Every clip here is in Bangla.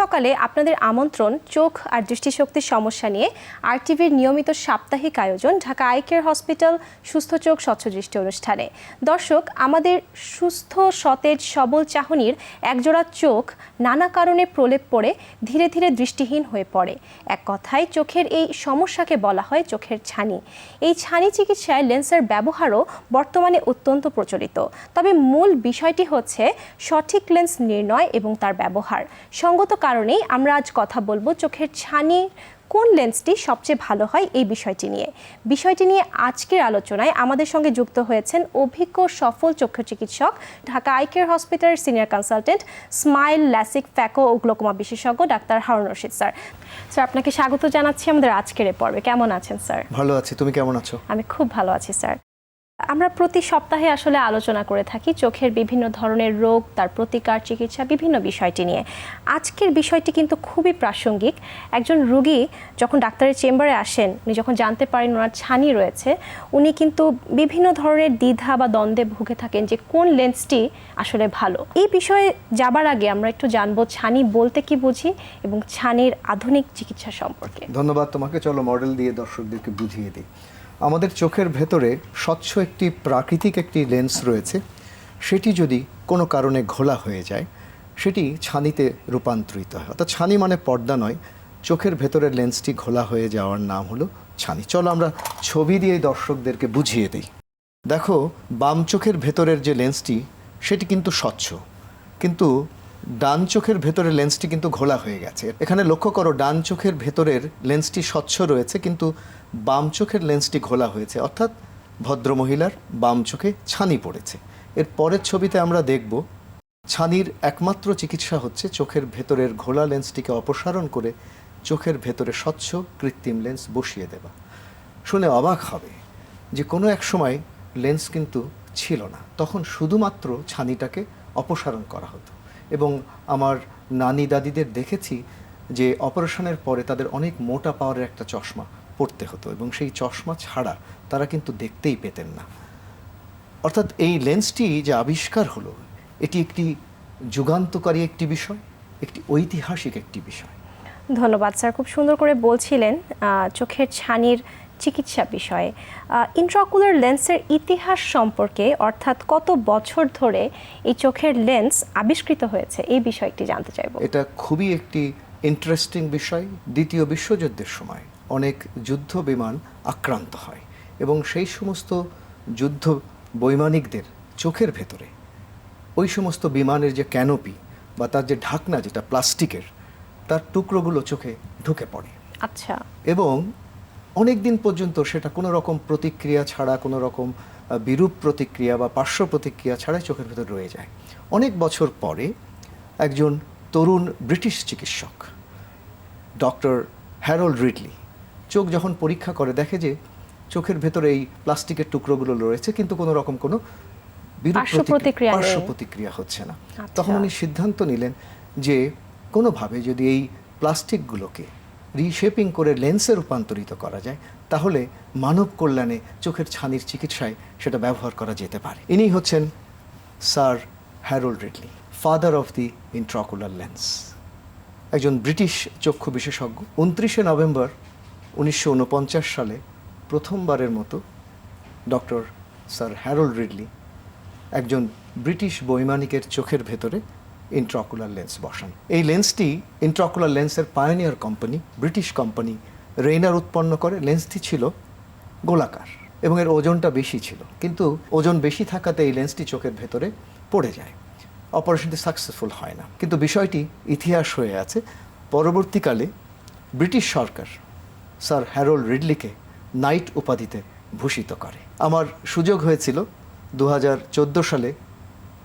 সকালে আপনাদের আমন্ত্রণ চোখ আর দৃষ্টিশক্তির সমস্যা নিয়ে আরটিভির নিয়মিত সাপ্তাহিক আয়োজন ঢাকা আই কেয়ার হসপিটাল সুস্থ চোখ স্বচ্ছ দৃষ্টি অনুষ্ঠানে। দর্শক, আমাদের সুস্থ সতেজ সবল চাহনির একজোড়া চোখ নানা কারণে প্রলেপ পড়ে ধীরে ধীরে দৃষ্টিহীন হয়ে পড়ে। এক কথায় চোখের এই সমস্যাকে বলা হয় চোখের ছানি। এই ছানি চিকিৎসায় লেন্সের ব্যবহারও বর্তমানে অত্যন্ত প্রচলিত। তবে মূল বিষয়টি হচ্ছে সঠিক লেন্স নির্ণয় এবং তার ব্যবহার। সঙ্গত কারণেই আমরা আজ কথা বলবো চোখের ছানি কোন লেন্সটি সবচেয়ে ভালো হয় এই বিষয়টি নিয়ে আজকের আলোচনায় আমাদের সঙ্গে যুক্ত হয়েছেন অভিজ্ঞ সফল চক্ষু চিকিৎসক, ঢাকা আই কেয়ার হসপিটালের senior consultant, SMILE, LASIK, phaco ও গ্লোকোমা বিশেষজ্ঞ ডাক্তার হারুন রশিদ স্যার। স্যার, আপনাকে স্বাগত জানাচ্ছি আমাদের আজকের পর্বে। কেমন আছেন স্যার? ভালো আছি, তুমি কেমন আছো? আমি খুব ভালো আছি স্যার। আমরা প্রতি সপ্তাহে আসলে আলোচনা করে থাকি চোখের বিভিন্ন ধরনের রোগ, তার প্রতিকার, চিকিৎসা, বিভিন্ন বিষয়টি নিয়ে। আজকের বিষয়টি কিন্তু খুবই প্রাসঙ্গিক। একজন রোগী যখন ডাক্তারের চেম্বারে আসেন, উনি যখন জানতে পারেন ওনার ছানি রয়েছে, উনি কিন্তু বিভিন্ন ধরনের দ্বিধা বা দ্বন্দ্বে ভুগে থাকেন যে কোন লেন্সটি আসলে ভালো। এই বিষয়ে যাবার আগে আমরা একটু জানবো ছানি বলতে কি বুঝি এবং ছানির আধুনিক চিকিৎসা সম্পর্কে। ধন্যবাদ তোমাকে। চলো মডেল দিয়ে দর্শকদেরকে বুঝিয়ে দিই। আমাদের চোখের ভেতরে স্বচ্ছ একটি প্রাকৃতিক একটি লেন্স রয়েছে। সেটি যদি কোনো কারণে ঘোলা হয়ে যায়, সেটি ছানিতে রূপান্তরিত হয়। অর্থাৎ ছানি মানে পর্দা নয়, চোখের ভেতরের লেন্সটি ঘোলা হয়ে যাওয়ার নাম হলো ছানি। চলো আমরা ছবি দিয়ে দর্শকদেরকে বুঝিয়ে দিই। দেখো, বাম চোখের ভেতরের যে লেন্সটি সেটি কিন্তু স্বচ্ছ, কিন্তু ডান চোখের ভেতরের লেন্সটি কিন্তু ঘোলা হয়ে গেছে। এখানে লক্ষ্য করো, ডান চোখের ভেতরের লেন্সটি স্বচ্ছ রয়েছে কিন্তু বাম চোখের লেন্সটি ঘোলা হয়েছে, অর্থাৎ ভদ্রমহিলার বাম চোখে ছানি পড়েছে। এর পরের ছবিতে আমরা দেখব ছানির একমাত্র চিকিৎসা হচ্ছে চোখের ভেতরের ঘোলা লেন্সটিকে অপসারণ করে চোখের ভেতরে স্বচ্ছ কৃত্রিম লেন্স বসিয়ে দেওয়া। শুনে অবাক হবে যে কোনো এক সময় লেন্স কিন্তু ছিল না, তখন শুধুমাত্র ছানিটাকে অপসারণ করা হতো। এবং আমার নানি দাদিদের দেখেছি যে অপারেশনের পরে তাদের অনেক মোটা পাওয়ারের একটা চশমা পড়তে হতো এবং সেই চশমা ছাড়া তারা কিন্তু দেখতেই পেতেন না। অর্থাৎ এই লেন্সটি যে আবিষ্কার হলো, এটি একটি যুগান্তকারী একটি বিষয়, একটি ঐতিহাসিক একটি বিষয়। ধন্যবাদ স্যার, খুব সুন্দর করে বলছিলেন চোখের ছানির চিকিৎসা বিষয়ে। ইন্ট্রাকুলার লেন্সের ইতিহাস সম্পর্কে, অর্থাৎ কত বছর ধরে এই চোখের লেন্স আবিষ্কৃত হয়েছে, এই বিষয়টি জানতে চাইব। এটা খুবই একটি ইন্টারেস্টিং বিষয়। দ্বিতীয় বিশ্বযুদ্ধের সময় অনেক যুদ্ধ বিমান আক্রান্ত হয় এবং সেই সমস্ত যুদ্ধ বৈমানিকদের চোখের ভেতরে ওই সমস্ত বিমানের যে ক্যানোপি বা তার যে ঢাকনা, যেটা প্লাস্টিকের, তার টুকরোগুলো চোখে ঢুকে পড়ে। আচ্ছা। এবং অনেক দিন পর্যন্ত সেটা কোনো রকম প্রতিক্রিয়া ছাড়া, কোনো রকম বিরূপ প্রতিক্রিয়া বা পার্শ্ব প্রতিক্রিয়া ছাড়াই চোখের ভেতর রয়ে যায়। অনেক বছর পরে একজন তরুণ ব্রিটিশ চিকিৎসক ডক্টর হ্যারল্ড রিডলি চোখ যখন পরীক্ষা করে, দেখে যে চোখের ভেতরে এই প্লাস্টিকের টুকরোগুলো রয়েছে কিন্তু কোনো রকম কোনো পার্শ্ব প্রতিক্রিয়া হচ্ছে না। তখন উনি সিদ্ধান্ত নিলেন যে কোনোভাবে যদি এই প্লাস্টিকগুলোকে রিশেপিং করে লেন্সে রূপান্তরিত করা যায়, তাহলে মানব কল্যাণে চোখের ছানির চিকিৎসায় সেটা ব্যবহার করা যেতে পারে। ইনি হচ্ছেন sir Harold Ridley, father of the intraocular lens, একজন ব্রিটিশ চক্ষু বিশেষজ্ঞ। 29শে নভেম্বর 1949 সালে প্রথমবারের মতো ডক্টর স্যার হ্যারল্ড রিডলি একজন ব্রিটিশ বৈমানিকের চোখের ভেতরে ইন্ট্রাকুলার লেন্স বসান। এই লেন্সটি ইন্ট্রাকুলার লেন্সের pioneer company, British company Rayner উৎপন্ন করে। লেন্সটি ছিল গোলাকার এবং এর ওজনটা বেশি ছিল, কিন্তু ওজন বেশি থাকাতে এই লেন্সটি চোখের ভেতরে পড়ে যায়। অপারেশনটি সাকসেসফুল হয় না, কিন্তু বিষয়টি ইতিহাস হয়ে আছে। পরবর্তীকালে ব্রিটিশ সরকার স্যার হ্যারল্ড রিডলিকে নাইট উপাধিতে ভূষিত করে। আমার সুযোগ হয়েছিল 2014 সালে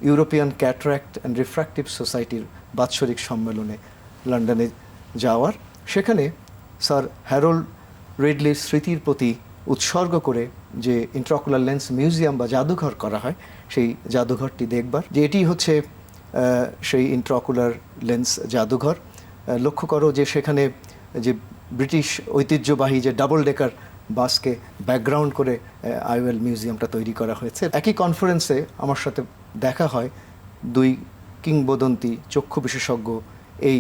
ইউরোপিয়ান ক্যাটারাক্ট অ্যান্ড রিফ্র্যাক্টিভ সোসাইটির বাৎসরিক সম্মেলনে লন্ডনে যাওয়ার। সেখানে স্যার হ্যারল্ড রিডলির স্মৃতির প্রতি উৎসর্গ করে যে ইন্ট্রাকুলার লেন্স মিউজিয়াম বা জাদুঘর করা হয়, সেই জাদুঘরটি দেখবার, যে এটি হচ্ছে সেই ইন্ট্রাকুলার লেন্স জাদুঘর। লক্ষ্য করো যে সেখানে যে ব্রিটিশ ঐতিহ্যবাহী যে ডাবল ডেকার বাসকে ব্যাকগ্রাউন্ড করে আইওএল মিউজিয়ামটা তৈরি করা হয়েছে। একই কনফারেন্সে আমার সাথে দেখা হয় দুই কিংবদন্তি চক্ষু বিশেষজ্ঞ, এই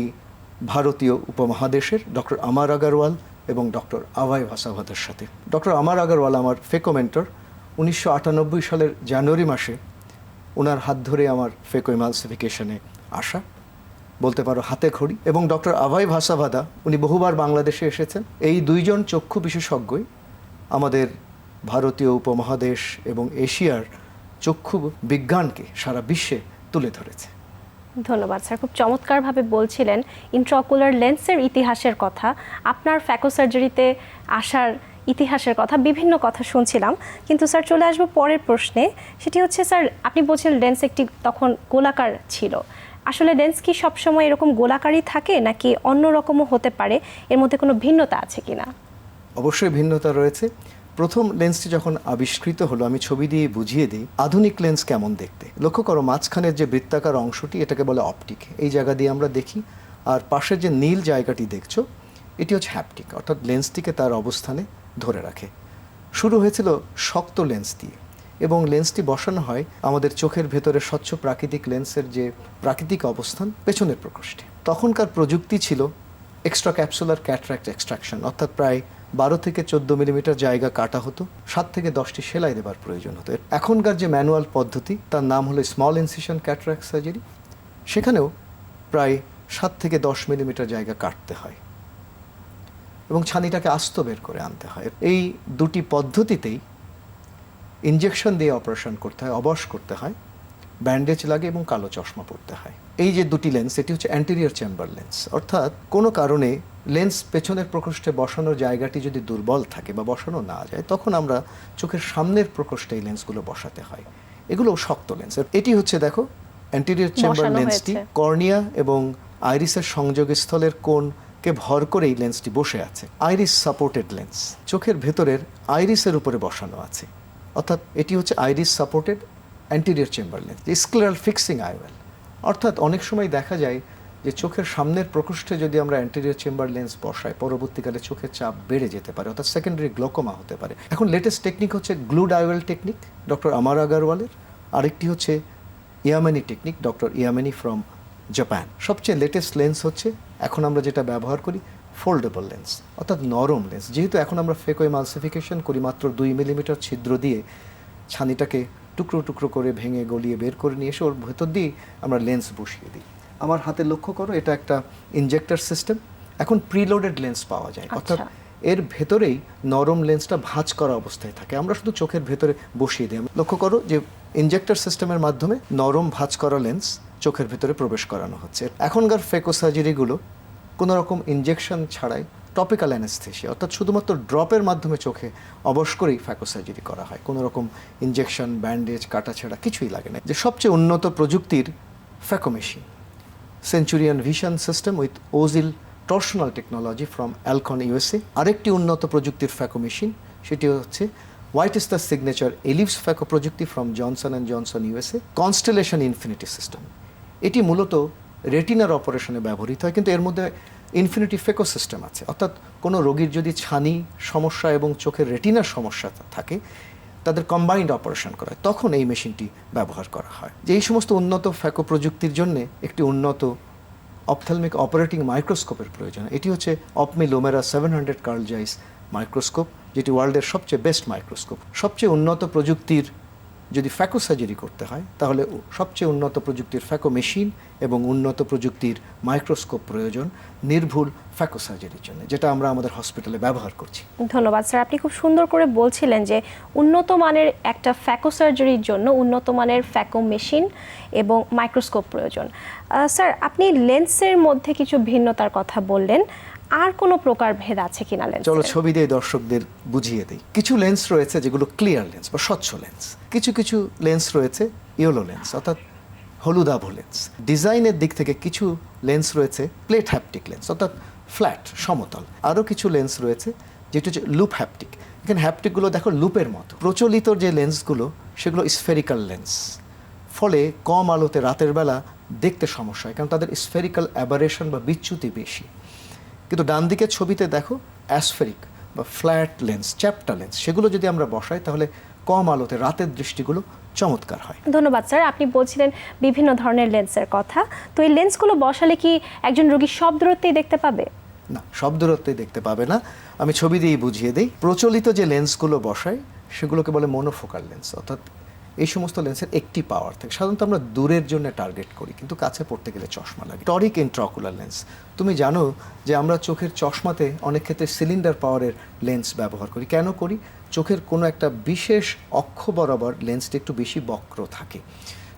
ভারতীয় উপমহাদেশের ডক্টর আমার আগরওয়াল এবং ডক্টর আভয় ভাসাভাদের সাথে। ডক্টর আমার আগরওয়াল আমার ফেকো মেন্টর। 1998 সালের জানুয়ারি মাসে ওনার হাত ধরে আমার ফেকো ইমালসিফিকেশনে আসা, বলতে পারো হাতে খড়ি। এবং ডক্টর আভয় ভাসাভাদা উনি বহুবার বাংলাদেশে এসেছেন। এই দুইজন চক্ষু বিশেষজ্ঞই আমাদের ভারতীয় উপমহাদেশ এবং এশিয়ার চক্ষু বিজ্ঞানকে সারা বিশ্বে তুলে ধরেছে। ধন্যবাদ স্যার, খুব চমৎকারভাবে বলছিলেন ইন্ট্রাঅকুলার লেন্সের ইতিহাসের কথা, আপনার ফ্যাকো সার্জারিতে আসার ইতিহাসের কথা, বিভিন্ন কথা শুনছিলাম। কিন্তু স্যার চলে আসবো পরের প্রশ্নে, সেটি হচ্ছে স্যার আপনি বলছেন লেন্স একটি তখন গোলাকার ছিল, আসলে লেন্স কি সবসময় এরকম গোলাকারই থাকে নাকি অন্য রকমও হতে পারে, এর মধ্যে কোনো ভিন্নতা আছে কিনা? অবশ্যই ভিন্নতা রয়েছে। প্রথম লেন্সটি যখন আবিষ্কৃত হলো, আমি ছবি দিয়ে বুঝিয়ে দিই আধুনিক লেন্স কেমন দেখতে। লক্ষ্য করো মাঝখানের যে বৃত্তাকার অংশটি, এটাকে বলে অপটিক, এই জায়গা দিয়ে আমরা দেখি। আর পাশের যে নীল জায়গাটি দেখছো, এটি হচ্ছে হ্যাপটিক, অর্থাৎ লেন্সটিকে তার অবস্থানে ধরে রাখে। শুরু হয়েছিল শক্ত লেন্স দিয়ে এবং লেন্সটি বসানো হয় আমাদের চোখের ভেতরে স্বচ্ছ প্রাকৃতিক লেন্সের যে প্রাকৃতিক অবস্থান পেছনের প্রকোষ্ঠে। তখনকার প্রযুক্তি ছিল এক্সট্রা ক্যাপসুলার ক্যাটারাক্ট এক্সট্রাকশন, অর্থাৎ প্রায় 12 থেকে 14 মিলিমিটার জায়গা কাটা হতো, 7 থেকে 10টি সেলাই দেবার প্রয়োজন হতো। এখনকার যে ম্যানুয়াল পদ্ধতি তার নাম হলো স্মল ইনসিশন ক্যাটারাক্ট সার্জারি, সেখানেও প্রায় 7 থেকে 10 মিলিমিটার জায়গা কাটতে হয় এবং ছানিটাকে আস্ত বের করে আনতে হয়। এই দুটি পদ্ধতিতেই ইনজেকশন দিয়ে অপারেশন করতে হয়, অবশ করতে হয়, ব্যান্ডেজ লাগে এবং কালো চশমা পরতে হয়। এই যে দুটি লেন্স, এটি হচ্ছে অ্যান্টেরিয়র চেম্বার লেন্স, অর্থাৎ কোনো কারণে লেন্স পেছনের প্রকোষ্ঠে বসানোর জায়গাটি যদি দুর্বল থাকে বা বসানো না যায়, তখন আমরা চোখের সামনের প্রকোষ্ঠে এই লেন্সগুলো বসাতে হয়। এগুলো শক্ত লেন্স। এটি হচ্ছে দেখো অ্যান্টেরিয়র চেম্বার লেন্সটি কর্নিয়া এবং আইরিসের সংযোগস্থলের কোণকে ভর করে এই লেন্সটি বসে আছে। আইরিস সাপোর্টেড লেন্স, চোখের ভেতরের আইরিসের উপরে বসানো আছে, অর্থাৎ এটি হচ্ছে iris supported anterior chamber lens, scleral fixing আইওয়েল। অর্থাৎ অনেক সময় দেখা যায় যে চোখের সামনের প্রকোষ্ঠে যদি আমরা অ্যান্টেরিয়র চেম্বার লেন্স বসাই, পরবর্তীকালে চোখের চাপ বেড়ে যেতে পারে, অর্থাৎ সেকেন্ডারি গ্লোকোমা হতে পারে। এখন লেটেস্ট টেকনিক হচ্ছে গ্লুড আইওয়েল টেকনিক ডক্টর আমার আগরওয়ালের, আরেকটি হচ্ছে ইয়ামানি টেকনিক ডক্টর ইয়ামানি ফ্রম জাপান। সবচেয়ে লেটেস্ট লেন্স হচ্ছে এখন আমরা যেটা ব্যবহার করি ফোল্ডেবল লেন্স, অর্থাৎ নরম লেন্স। যেহেতু এখন আমরা ফেকো এমালসিফিকেশন করি মাত্র 2 মিলিমিটার ছিদ্র দিয়ে, ছানিটাকে টুকরো টুকরো করে ভেঙে গলিয়ে বের করে নিয়ে এসে ওর ভেতর দিয়ে আমরা লেন্স বসিয়ে দিই। আমার হাতে লক্ষ্য করো, এটা একটা ইনজেক্টর সিস্টেম। এখন প্রিলোডেড লেন্স পাওয়া যায়, অর্থাৎ এর ভেতরেই নরম লেন্সটা ভাঁজ করা অবস্থায় থাকে, আমরা শুধু চোখের ভেতরে বসিয়ে দিই। লক্ষ্য করো যে ইনজেক্টর সিস্টেমের মাধ্যমে নরম ভাঁজ করা লেন্স চোখের ভেতরে প্রবেশ করানো হচ্ছে। এখনকার ফেকো সার্জারিগুলো কোনো রকম ইনজেকশন ছাড়াই টপিক্যাল অ্যানেস্থেশিয়া, অর্থাৎ শুধুমাত্র ড্রপের মাধ্যমে চোখে অবশ করেই ফ্যাকো সার্জারি করা হয়। কোনো রকম ইনজেকশন, ব্যান্ডেজ, কাটাছেঁড়া কিছুই লাগে না। যে সবচেয়ে উন্নত প্রযুক্তির phaco machine, Centurion vision system with Ozil torsional technology from Alcon USA. আরেকটি উন্নত প্রযুক্তির ফ্যাকো মেশিন, সেটি হচ্ছে white is the signature Ellips phaco প্রযুক্তি from Johnson and Johnson USA. Constellation Infiniti system, এটি মূলত রেটিনার অপারেশনে ব্যবহৃত হয়, কিন্তু এর মধ্যে ইনফিনিটি ফেকো সিস্টেম আছে, অর্থাৎ কোনো রোগীর যদি ছানি সমস্যা এবং চোখের রেটিনার সমস্যা থাকে, তাদের কম্বাইন্ড অপারেশন করা হয়, তখন এই মেশিনটি ব্যবহার করা হয়। যে এই সমস্ত উন্নত ফ্যাকো প্রযুক্তির জন্য একটি উন্নত অপথ্যালমিক অপারেটিং মাইক্রোস্কোপের প্রয়োজন। এটি হচ্ছে অপমি লোমেরা 700 কার্ল জাইস মাইক্রোস্কোপ, যেটি ওয়ার্ল্ডের সবচেয়ে বেস্ট মাইক্রোস্কোপ। সবচেয়ে উন্নত প্রযুক্তির যদি ফ্যাকো সার্জারি করতে হয়, তাহলে সবচেয়ে উন্নত প্রযুক্তির ফ্যাকো মেশিন এবং উন্নত প্রযুক্তির মাইক্রোস্কোপ প্রয়োজন নির্ভুল ফ্যাকো সার্জারির জন্য, যেটা আমরা আমাদের হসপিটালে ব্যবহার করছি। ধন্যবাদ স্যার, আপনি খুব সুন্দর করে বলছিলেন যে উন্নত মানের একটা ফ্যাকো সার্জারির জন্য উন্নত মানের ফ্যাকো মেশিন এবং মাইক্রোস্কোপ প্রয়োজন। স্যার, আপনি লেন্সের মধ্যে কিছু ভিন্নতার কথা বললেন, আর কোনো প্রকার ভেদ আছে কিনা লেন্স? চলো ছবি দিয়ে দর্শকদের বুঝিয়ে দিই। কিছু লেন্স রয়েছে যেগুলো ক্লিয়ার লেন্স বা স্বচ্ছ লেন্স, কিছু কিছু লেন্স রয়েছে ইয়েলো লেন্স, অর্থাৎ হলুদাভ লেন্স। ডিজাইনের দিক থেকে কিছু লেন্স রয়েছে প্লেট হ্যাপটিক লেন্স, অর্থাৎ ফ্ল্যাট সমতল। আরও কিছু লেন্স রয়েছে যেটা হচ্ছে লুপ হ্যাপটিক। এখানে হ্যাপটিকগুলো দেখো লুপের মতো। প্রচলিত যে লেন্সগুলো সেগুলো স্ফেরিক্যাল লেন্স, ফলে কম আলোতে রাতের বেলা দেখতে সমস্যা হয়, কারণ তাদের স্ফেরিক্যাল অ্যাবারেশন বা বিচ্যুতি বেশি। কিন্তু ডান দিকের ছবিতে দেখো অ্যাসফেরিক বা ফ্ল্যাট লেন্স, চ্যাপ্টা লেন্স, সেগুলো যদি আমরা বসাই তাহলে কম আলোতে রাতের দৃষ্টিগুলো চমৎকার হয়। ধন্যবাদ স্যার। আপনি বলছিলেন বিভিন্ন ধরনের লেন্সের কথা, তো এই লেন্সগুলো বসালে কি একজন রোগী সব দূরত্বেই দেখতে পাবে? না, সব দূরত্বেই দেখতে পাবে না। আমি ছবি দিয়েই বুঝিয়ে দিই। প্রচলিত যে লেন্সগুলো বসাই সেগুলোকে বলে মোনোফোকাল লেন্স, অর্থাৎ এই সমস্ত লেন্সের একটি পাওয়ার থাকে। সাধারণত আমরা দূরের জন্য টার্গেট করি, কিন্তু কাছে পড়তে গেলে চশমা লাগে। টরিক ইন্ট্রাকুলার লেন্স, তুমি জানো যে আমরা চোখের চশমাতে অনেক ক্ষেত্রে সিলিন্ডার পাওয়ারের লেন্স ব্যবহার করি। কেন করি? চোখের কোনো একটা বিশেষ অক্ষ বরাবর লেন্সটি একটু বেশি বক্র থাকে।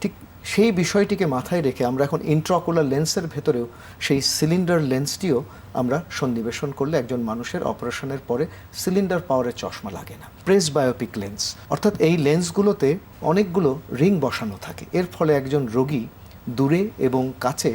ঠিক সেই বিষয়টিকে মাথায় রেখে আমরা এখন ইন্ট্রাকুলার লেন্সের ভেতরেও সেই সিলিন্ডার লেন্সটিও আমরা সন্নিবেশন করলে একজন মানুষের অপারেশনের পরে সিলিন্ডার পাওয়ারের চশমা লাগে না। প্রেস বায়োপিক লেন্স, অর্থাৎ এই লেন্সগুলোতে অনেকগুলো রিং বসানো থাকে। এর ফলে একজন রোগী দূরে এবং কাছে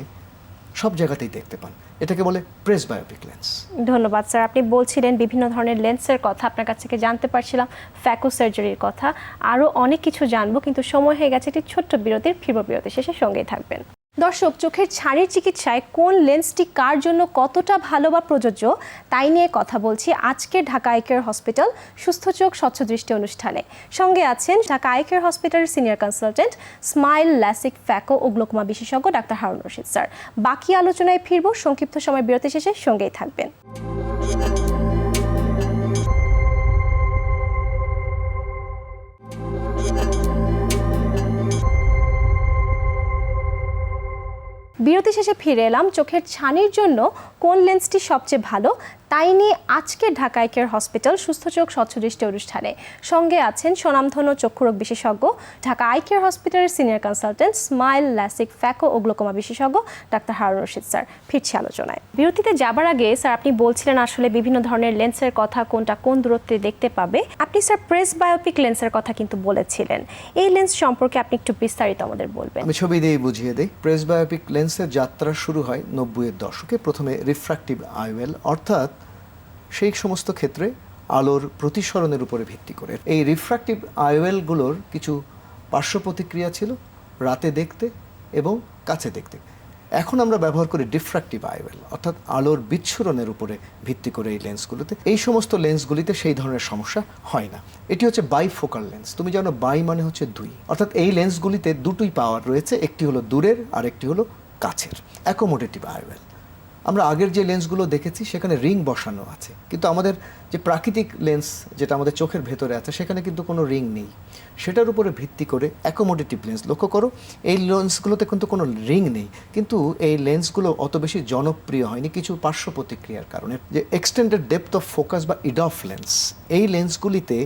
সব জায়গাতেই দেখতে পান। এটাকে বলে প্রেস বায়োপিক লেন্স। ধন্যবাদ স্যার। আপনি বলছিলেন বিভিন্ন ধরনের লেন্সের কথা, আপনার কাছ থেকে জানতে পারছিলাম ফ্যাকো সার্জারির কথা, আরও অনেক কিছু জানবো, কিন্তু সময় হয়ে গেছে একটি ছোট্ট বিরতির। ফিরব বিরতি শেষে, সঙ্গেই থাকবেন। দর্শক, চোখের ছানির চিকিৎসায় কোন লেন্সটি কার জন্য কতটা ভালো বা প্রযোজ্য তাই নিয়ে কথা বলছি আজকের ঢাকা আই কেয়ার হসপিটাল সুস্থ চোখ স্বচ্ছ দৃষ্টি অনুষ্ঠানে। সঙ্গে আছেন ঢাকা আই কেয়ার হসপিটালের senior consultant, SMILE, LASIK, phaco ও গ্লোকোমা বিশেষজ্ঞ ডাক্তার হারুন রশিদ স্যার। বাকি আলোচনায় ফিরব সংক্ষিপ্ত সময় বিরতি শেষে, সঙ্গেই থাকবেন। বিরতি শেষে ফিরে এলাম। চোখের ছানির জন্য কোন লেন্সটি সবচেয়ে ভালো তাই নিয়ে আজকে ঢাকা আই কেয়ার হসপিটাল সুস্থ চোখ স্বচ্ছ দৃষ্টি অনুষ্ঠানে। সঙ্গে আছেন স্বনামধন্য চক্ষুরোগ বিশেষজ্ঞ, ঢাকা আই কেয়ার হসপিটালের senior consultant, SMILE, LASIK, phaco ও গ্লোকোমা বিশেষজ্ঞ ডাক্তার হারুন রশিদ স্যার। ফিরছি আলোচনায়। বিরতিতে যাবার আগে স্যার আপনি বলছিলেন আসলে বিভিন্ন ধরনের লেন্সের কথা, কোনটা কোন দূরত্বে দেখতে পাবে। আপনি স্যার প্রেস বায়োপিক লেন্সের কথা কিন্তু বলেছিলেন, এই লেন্স সম্পর্কে আপনি একটু বিস্তারিত আমাদের বলবেন। আমি ছবি দিয়ে বুঝিয়ে দিই। প্রেস বায়োপিক লেন্সের যাত্রা শুরু হয় 90-এর দশকে। প্রথমে রিফ্র্যাক্টিভ আইওয়েল, অর্থাৎ সেই সমস্ত ক্ষেত্রে আলোর প্রতিসরণের উপরে ভিত্তি করে। এই রিফ্র্যাক্টিভ আইওয়েলগুলোর কিছু পার্শ্ব প্রতিক্রিয়া ছিল, রাতে দেখতে এবং কাছে দেখতে। এখন আমরা ব্যবহার করি ডিফ্র্যাক্টিভ আইওয়েল, অর্থাৎ আলোর বিচ্ছুরণের উপরে ভিত্তি করে এই লেন্সগুলোতে। এই সমস্ত লেন্সগুলিতে সেই ধরনের সমস্যা হয় না। এটি হচ্ছে বাইফোকাল লেন্স। তুমি জানো বাই মানে হচ্ছে দুই, অর্থাৎ এই লেন্সগুলিতে দুটোই পাওয়ার রয়েছে, একটি হলো দূরের আর একটি হলো কাছের, অ্যাকোমোডেটিভ আইওয়েল। আমরা আগের যে লেন্সগুলো দেখেছি সেখানে রিং বসানো আছে, কিন্তু আমাদের যে প্রাকৃতিক লেন্স যেটা আমাদের চোখের ভেতরে আছে সেখানে কিন্তু কোনো রিং নেই। সেটার উপরে ভিত্তি করে অ্যাকোমোডেটিভ লেন্স। লক্ষ্য করো, এই লেন্সগুলোতে কিন্তু কোনো রিং নেই, কিন্তু এই লেন্সগুলো অত বেশি জনপ্রিয় হয়নি কিছু পার্শ্ব প্রতিক্রিয়ার কারণে। যে এক্সটেন্ডেড ডেপথ অফ ফোকাস বা ইডফ লেন্স, এই লেন্সগুলিতে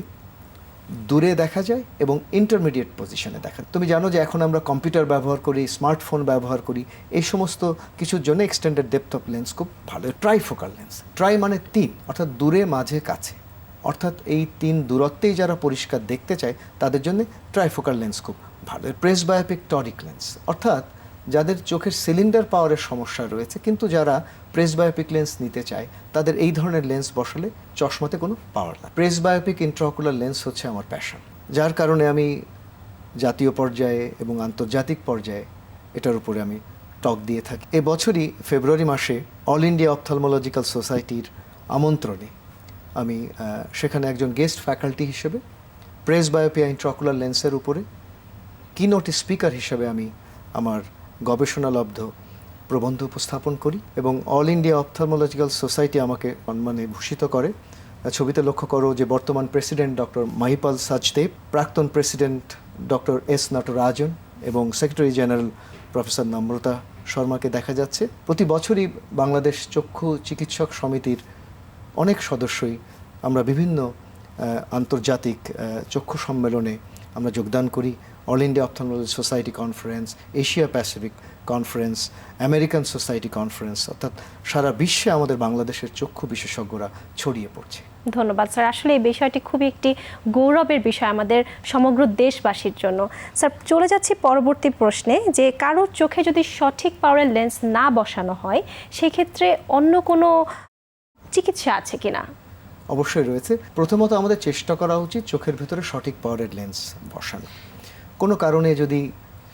দূরে দেখা যায় এবং ইন্টারমিডিয়েট পজিশনে দেখা যায়। তুমি জানো যে এখন আমরা কম্পিউটার ব্যবহার করি, স্মার্টফোন ব্যবহার করি, এই সমস্ত কিছুর জন্য এক্সটেন্ডেড ডেপথ অফ লেন্স খুব ভালো। ট্রাইফোকাল লেন্স, ট্রাই মানে তিন, অর্থাৎ দূরে, মাঝে, কাছে, অর্থাৎ এই তিন দূরত্বেই যারা পরিষ্কার দেখতে চায় তাদের জন্য ট্রাইফোকাল লেন্স খুব ভালো। প্রেস বায়োপিক টরিক লেন্স, অর্থাৎ যাদের চোখের সিলিন্ডার পাওয়ারের সমস্যা রয়েছে কিন্তু যারা প্রেস বায়োপিক লেন্স নিতে চায় তাদের এই ধরনের লেন্স বসালে চশমাতে কোনো পাওয়ার লাগে। প্রেস বায়োপিক ইন্ট্রাকুলার লেন্স হচ্ছে আমার প্যাশন, যার কারণে আমি জাতীয় পর্যায়ে এবং আন্তর্জাতিক পর্যায়ে এটার উপরে আমি টক দিয়ে থাকি। এবছরই ফেব্রুয়ারি মাসে অল ইন্ডিয়া অপথলমোলজিক্যাল সোসাইটির আমন্ত্রণে আমি সেখানে একজন গেস্ট ফ্যাকাল্টি হিসেবে প্রেস বায়োপিক ইন্ট্রাকুলার লেন্সের উপরে কিনোট স্পিকার হিসেবে আমি আমার গবেষণালব্ধ প্রবন্ধ উপস্থাপন করি এবং অল ইন্ডিয়া অপথলমোলজিক্যাল সোসাইটি আমাকে সম্মানে ভূষিত করে। ছবিতে লক্ষ্য করো যে বর্তমান প্রেসিডেন্ট ডক্টর মহিপাল সাচদেব, প্রাক্তন প্রেসিডেন্ট ডক্টর এস নটরাজন এবং সেক্রেটারি জেনারেল প্রফেসর নম্রতা শর্মাকে দেখা যাচ্ছে। প্রতি বছরই বাংলাদেশ চক্ষু চিকিৎসক সমিতির অনেক সদস্যই আমরা বিভিন্ন আন্তর্জাতিক চক্ষু সম্মেলনে আমরা যোগদান করি। All India ophthalmology society conference, Asia Pacific conference, American society conference, অর্থাৎ সারা বিশ্বে আমাদের বাংলাদেশের চক্ষু বিশেষজ্ঞরা ছড়িয়ে পড়ছে। ধন্যবাদ স্যার। আসলে এই বিষয়টি খুবই একটি গৌরবের বিষয় আমাদের সমগ্র দেশবাসীর জন্য। স্যার, চলে যাচ্ছি পরবর্তী প্রশ্নে, যে কারোর চোখে যদি সঠিক পাওয়ারের লেন্স না বসানো হয় সেক্ষেত্রে অন্য কোনো চিকিৎসা আছে কিনা? অবশ্যই রয়েছে। প্রথমত আমাদের চেষ্টা করা উচিত চোখের ভেতরে সঠিক পাওয়ারের লেন্স বসানো। কোনো কারণে যদি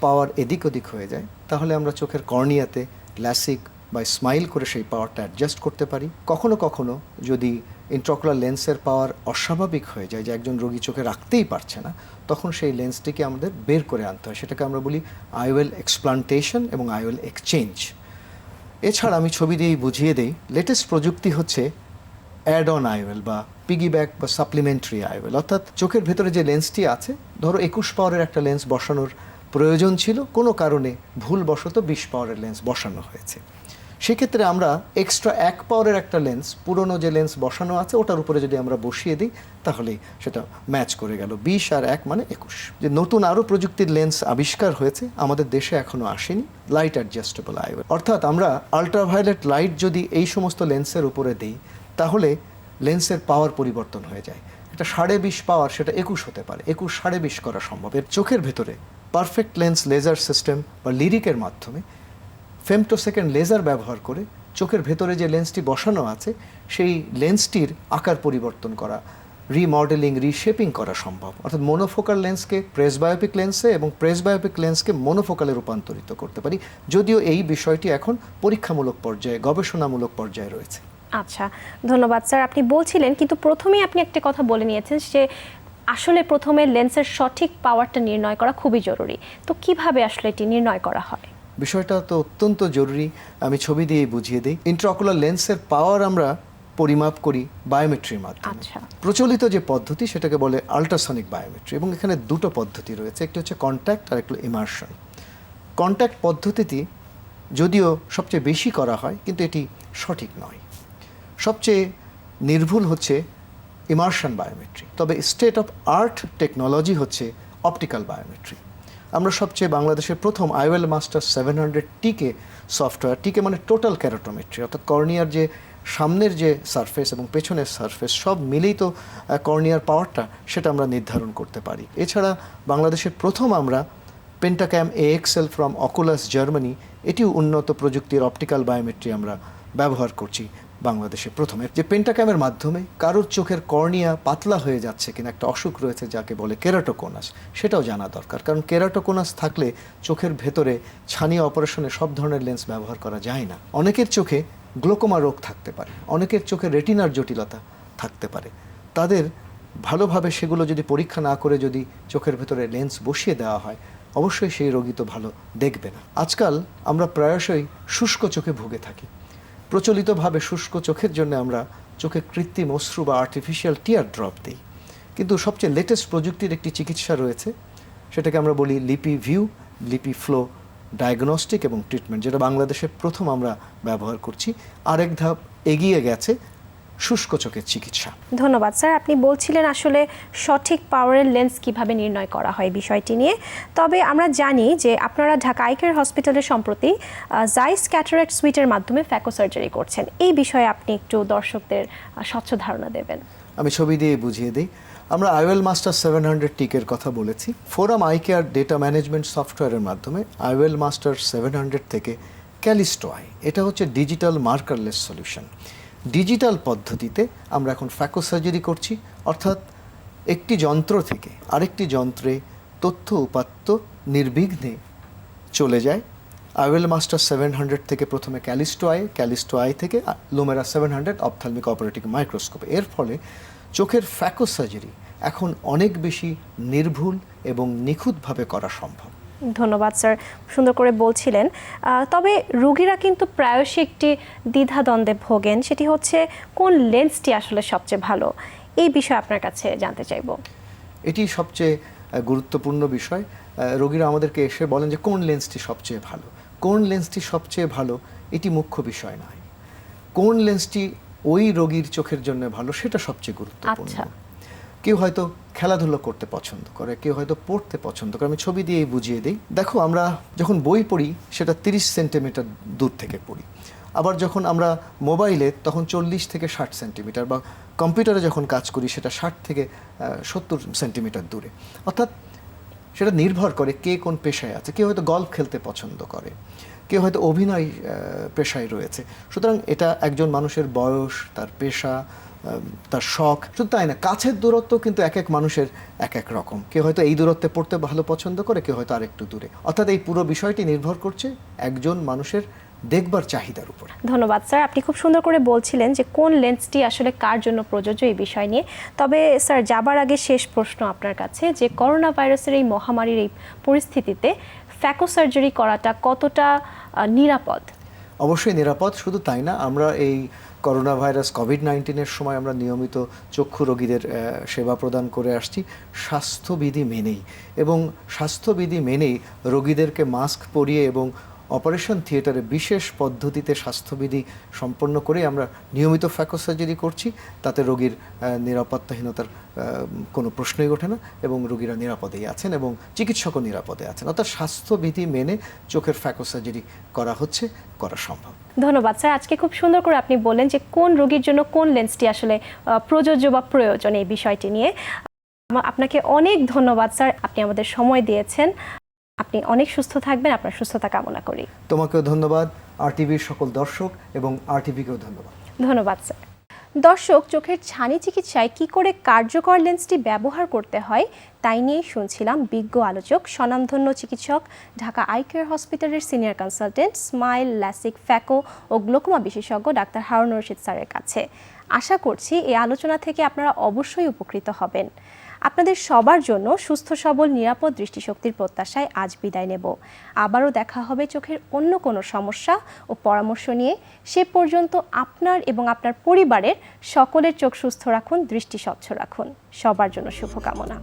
পাওয়ার এদিক ওদিক হয়ে যায় তাহলে আমরা চোখের কর্নিয়াতে ল্যাসিক বা স্মাইল করে সেই পাওয়ারটা অ্যাডজাস্ট করতে পারি। কখনো কখনো যদি ইন্ট্রাকুলার লেন্সের পাওয়ার অস্বাভাবিক হয়ে যায়, যে একজন রোগী চোখে রাখতেই পারছে না, তখন সেই লেন্সটিকে আমাদের বের করে আনতে হয়। সেটাকে আমরা বলি আইওএল এক্সপ্লান্টেশন এবং আইওএল এক্সচেঞ্জ। এছাড়া আমি ছবি দিয়েই বুঝিয়ে দিই, লেটেস্ট প্রযুক্তি হচ্ছে অ্যাড অন আইওএল বা পিগিব্যাক বা সাপ্লিমেন্টারি আইওএল। অর্থাৎ চোখের ভেতরে যে লেন্সটি আছে, ধরো 21 পাওয়ারের একটা লেন্স বসানোর প্রয়োজন ছিল, কোনো কারণে ভুলবশত 20 পাওয়ারের লেন্স বসানো হয়েছে। সেক্ষেত্রে আমরা এক্সট্রা 1 পাওয়ারের একটা লেন্স, পুরনো যে লেন্স বসানো আছে ওটার উপরে যদি আমরা বসিয়ে দিই, তাহলেই সেটা ম্যাচ করে গেল। 20 আর 1 মানে 21। যে নতুন আরও প্রযুক্তির লেন্স আবিষ্কার হয়েছে, আমাদের দেশে এখনও আসেনি, লাইট অ্যাডজাস্টেবল আইওএল। অর্থাৎ আমরা আলট্রাভায়োলেট লাইট যদি এই সমস্ত লেন্সের উপরে দিই, তাহলে লেন্সের পাওয়ার পরিবর্তন হয়ে যায়। এটা 20.5 পাওয়ার, সেটা 21 হতে পারে, 21 20.5 করা সম্ভব। এর চোখের ভেতরে পারফেক্ট লেন্স লেজার সিস্টেম বা লিরিকের মাধ্যমে ফেমটোসেকেন্ড লেজার ব্যবহার করে চোখের ভেতরে যে লেন্সটি বসানো আছে সেই লেন্সটির আকার পরিবর্তন করা, রিমডেলিং, রিশেপিং করা সম্ভব। অর্থাৎ মোনোফোকাল লেন্সকে প্রেসবায়োপিক লেন্সে এবং প্রেসবায়োপিক লেন্সকে মোনোফোকালে রূপান্তরিত করতে পারি, যদিও এই বিষয়টি এখন পরীক্ষামূলক পর্যায়ে, গবেষণামূলক পর্যায়ে রয়েছে। আচ্ছা, ধন্যবাদ স্যার। আপনি বলছিলেন, কিন্তু প্রথমেই আপনি একটা কথা বলে নিয়েছেন যে আসলে প্রথমে লেন্সের সঠিক পাওয়ারটা নির্ণয় করা খুবই জরুরি। তো কিভাবে আসলে এটি নির্ণয় করা হয়? বিষয়টা তো অত্যন্ত জরুরি, আমি ছবি দিয়ে বুঝিয়ে দিই। ইন্ট্রাকুলার লেন্সের পাওয়ার আমরা পরিমাপ করি বায়োমেট্রির মাধ্যমে। আচ্ছা। প্রচলিত যে পদ্ধতি সেটাকে বলে আল্ট্রাসনিক বায়োমেট্রি, এবং এখানে দুটো পদ্ধতি রয়েছে, একটি হচ্ছে কন্ট্যাক্ট আর একটি ইমার্শন। কন্ট্যাক্ট পদ্ধতিটি যদিও সবচেয়ে বেশি করা হয়, কিন্তু এটি সঠিক নয়। সবচেয়ে নির্ভুল হচ্ছে ইমার্শন বায়োমেট্রি। তবে স্টেট অফ আর্ট টেকনোলজি হচ্ছে অপটিক্যাল বায়োমেট্রি। আমরা সবচেয়ে বাংলাদেশের প্রথম আইওএল মাস্টার 700টিকে সফটওয়্যার, টিকে মানে টোটাল ক্যারোটোমেট্রি, অর্থাৎ কর্নিয়ার যে সামনের যে সারফেস এবং পেছনের সারফেস সব মিলেই তো কর্নিয়ার পাওয়ারটা, সেটা আমরা নির্ধারণ করতে পারি। এছাড়া বাংলাদেশের প্রথম আমরা Pentacam AXL from Oculus Germany, এটিও উন্নত প্রযুক্তির অপটিক্যাল বায়োমেট্রি আমরা ব্যবহার করছি বাংলাদেশে প্রথমে। যে পেন্টাক্যামের মাধ্যমে কারোর চোখের কর্নিয়া পাতলা হয়ে যাচ্ছে কিনা, একটা অসুখ রয়েছে যাকে বলে কেরাটোকোনাস, সেটাও জানা দরকার। কারণ কেরাটোকোনাস থাকলে চোখের ভেতরে ছানি অপারেশনে সব ধরনের লেন্স ব্যবহার করা যায় না। অনেকের চোখে গ্লোকোমা রোগ থাকতে পারে, অনেকের চোখে রেটিনার জটিলতা থাকতে পারে। তাদের ভালোভাবে সেগুলো যদি পরীক্ষা না করে যদি চোখের ভেতরে লেন্স বসিয়ে দেওয়া হয়, অবশ্যই সেই রোগী তো ভালো দেখবে না। আজকাল আমরা প্রায়শই শুষ্ক চোখে ভুগে থাকি। প্রচলিতভাবে শুষ্ক চোখের জন্য আমরা চোখে কৃত্রিম অশ্রু বা আর্টিফিশিয়াল টিয়ার ড্রপ দিই, কিন্তু সবচেয়ে লেটেস্ট প্রযুক্তির একটি চিকিৎসা রয়েছে, সেটাকে আমরা বলি লিপি ভিউ, লিপি ফ্লো ডায়াগনস্টিক এবং ট্রিটমেন্ট, যেটা বাংলাদেশে প্রথম আমরা ব্যবহার করছি। আরেক ধাপ এগিয়ে গেছে শুষ্ক চোখের চিকিৎসা। ধন্যবাদ স্যার। আপনি বলছিলেন আসলে সঠিক পাওয়ারের লেন্স কিভাবে নির্ণয় করা হয় বিষয়টি নিয়ে। তবে আমরা জানি যে আপনারা ঢাকা আই কেয়ার হসপিটালে সম্প্রতি জাইস ক্যাটারাক্ট সুইটের মাধ্যমে ফ্যাকো সার্জারি করছেন। এই বিষয়ে আপনি একটু দর্শকদের স্বচ্ছ ধারণা দেবেন। আমি ছবি দিয়ে বুঝিয়ে দিই। আমরা আইওএল মাস্টার 700টিকের কথা বলেছি। Forum eye care data management সফটওয়্যারের মাধ্যমে আইওএল মাস্টার 700 থেকে ক্যালিস্টো আই, এটা হচ্ছে ডিজিটাল মার্কারলেস সলিউশন। ডিজিটাল পদ্ধতিতে আমরা এখন ফ্যাকো সার্জারি করছি, অর্থাৎ একটি যন্ত্র থেকে আরেকটি যন্ত্রে তথ্য উপাত্ত নির্বিঘ্নে চলে যায়। আইওএল মাস্টার 700 থেকে প্রথমে ক্যালিস্টো আই থেকে লুমেরা 700 অপথ্যালমিক অপারেটিং মাইক্রোস্কোপ। এর ফলে চোখের ফ্যাকো সার্জারি এখন অনেক বেশি নির্ভুল এবং নিখুঁতভাবে করা সম্ভব। ধন্যবাদ স্যার, সুন্দর করে বলছিলেন। তবে রোগীরা কিন্তু প্রায়শই একটি দ্বিধাদ্বন্দ্বে ভোগেন, সেটি হচ্ছে কোন লেন্সটি আসলে সবচেয়ে ভালো। এই বিষয়ে আপনার কাছে জানতে চাইব। এটি সবচেয়ে গুরুত্বপূর্ণ বিষয়। রোগীরা আমাদেরকে এসে বলেন যে কোন লেন্সটি সবচেয়ে ভালো। কোন লেন্সটি সবচেয়ে ভালো এটি মুখ্য বিষয় নয়, কোন লেন্সটি ওই রোগীর চোখের জন্য ভালো সেটা সবচেয়ে গুরুত্বপূর্ণ। কেউ হয়তো খেলাধুলো করতে পছন্দ করে, কেউ হয়তো পড়তে পছন্দ করে। আমি ছবি দিয়েই বুঝিয়ে দিই। দেখো, আমরা যখন বই পড়ি সেটা 30 সেন্টিমিটার দূর থেকে পড়ি, আবার যখন আমরা মোবাইলে তখন 40 থেকে 60 সেন্টিমিটার, বা কম্পিউটারে যখন কাজ করি সেটা 60 থেকে 70 সেন্টিমিটার দূরে। অর্থাৎ সেটা নির্ভর করে কে কোন পেশায় আছে। কেউ হয়তো গল্ফ খেলতে পছন্দ করে, কেউ হয়তো অভিনয় পেশায় রয়েছে। সুতরাং এটা একজন মানুষের বয়স, তার পেশা, তার শখ, শুধু তাই না, কাছের দূরত্ব কিন্তু এক এক মানুষের এক এক রকম। কেউ হয়তো এই দূরত্বে পড়তে ভালো পছন্দ করে, কেউ হয়তো আরেকটু দূরে। অর্থাৎ এই পুরো বিষয়টি নির্ভর করছে একজন মানুষের দেখবার চাহিদার উপর। ধন্যবাদ স্যার, আপনি খুব সুন্দর করে বলছিলেন যে কোন লেন্সটি আসলে কার জন্য প্রযোজ্য এই বিষয় নিয়ে। তবে স্যার, যাবার আগে শেষ প্রশ্ন আপনার কাছে, যে করোনা ভাইরাসের এই মহামারীর এই পরিস্থিতিতে ফ্যাকো সার্জারি করাটা কতটা নিরাপদ? অবশ্যই নিরাপদ। শুধু তাই না, আমরা এই করোনা ভাইরাস কোভিড-19-এর সময় আমরা নিয়মিত চক্ষু রোগীদের সেবা প্রদান করে আসছি স্বাস্থ্যবিধি মেনেই, এবং স্বাস্থ্যবিধি মেনেই রোগীদেরকে মাস্ক পরিয়ে এবং অপারেশন থিয়েটারে বিশেষ পদ্ধতিতে স্বাস্থ্যবিধি সম্পন্ন করে আমরা নিয়মিত ফ্যাকো সার্জারি করছি। তাতে রোগীর নিরাপত্তাহীনতার কোনো প্রশ্নই ওঠে না, এবং রোগীরা নিরাপদেই আছেন এবং চিকিৎসকও নিরাপদে আছেন। অর্থাৎ স্বাস্থ্যবিধি মেনে চোখের ফ্যাকো সার্জারি করা হচ্ছে, করা সম্ভব। ধন্যবাদ স্যার, আজকে খুব সুন্দর করে আপনি বললেন যে কোন রোগীর জন্য কোন লেন্সটি আসলে প্রযোজ্য বা প্রয়োজন এই বিষয়টি নিয়ে। আপনাকে অনেক ধন্যবাদ স্যার, আপনি আমাদের সময় দিয়েছেন। আপনি অনেক সুস্থ থাকবেন, আপনার সুস্থতা কামনা করি। তোমাকেও ধন্যবাদ, RTVর সকল দর্শক এবং RTVকেও ধন্যবাদ। ধন্যবাদ স্যার। দর্শক, চোখের ছানি চিকিৎসায় কি করে কার্যকর লেন্সটি ব্যবহার করতে হয় তাই নিয়ে শুনছিলাম বিজ্ঞ আলোচক, স্বনামধন্য চিকিৎসক, ঢাকা আই কেয়ার হসপিটালের senior consultant, SMILE, LASIK, phaco ও গ্লোকোমা বিশেষজ্ঞ ডাক্তার হারুন রশিদ স্যারের কাছে। আশা করছি এই আলোচনা থেকে আপনারা অবশ্যই উপকৃত হবেন। আপনাদের সবার জন্য সুস্থ সবল নিরাপদ দৃষ্টিশক্তির প্রত্যাশায় আজ বিদায় নেব। আবারও দেখা হবে চোখের অন্য কোনো সমস্যা ও পরামর্শ নিয়ে। সে পর্যন্ত আপনার এবং আপনার পরিবারের সকলের চোখ সুস্থ রাখুন, দৃষ্টি স্বচ্ছ রাখুন। সবার জন্য শুভকামনা।